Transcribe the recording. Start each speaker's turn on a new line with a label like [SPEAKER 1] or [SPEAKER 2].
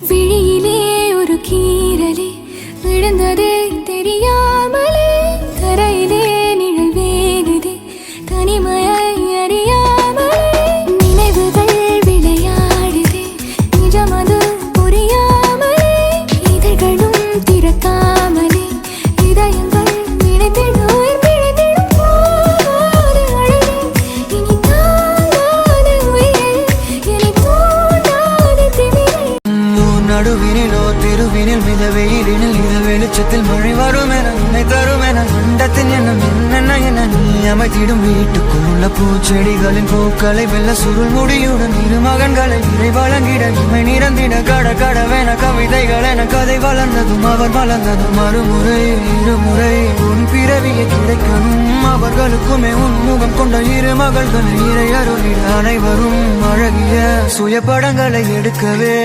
[SPEAKER 1] விழியிலே ஒரு கீறலே விழுந்ததே தெரியாமலே கரையிலே நிழல் வேகுதே தனிமையை அறியாமலே நினைவுகள் விளையாடுதே நிஜமது புரியாமலே இதழ்களும் திறக்காமலே இதயங்கள் நினைத்திடும் பிழைத்திடும் போகாத அழகே இனி தாங்காத உயிரே என்னை தூண்டாத திமிரே
[SPEAKER 2] நடுவினிலோ தெருவினில் மித வெயிலினில் இத வெளிச்சத்தில் மழை வரும் என உன்னை தரும் என அண்டத்தின் எண்ணம் என்னென்ன என நீ அமைத்திடும் வீட்டுக்குள் உள்ள பூச்செடிகளின் பூக்களை வெல்ல சுருள் முடியுடன் இரு மகன்களை இறை வழங்கிட இமை நிறந்திட கட கடவென கவிதைகள் என கதை வளர்ந்ததும் அவர் வளர்ந்ததும் மறுமுறை இருமுறை உன் பிறவியை கிடைக்கணும் அவர்களுக்குமே உன் முகம் கொண்ட இரு மகள்களை இறை அருளிட அனைவரும் அழகிய சுய படங்களை எடுக்கவே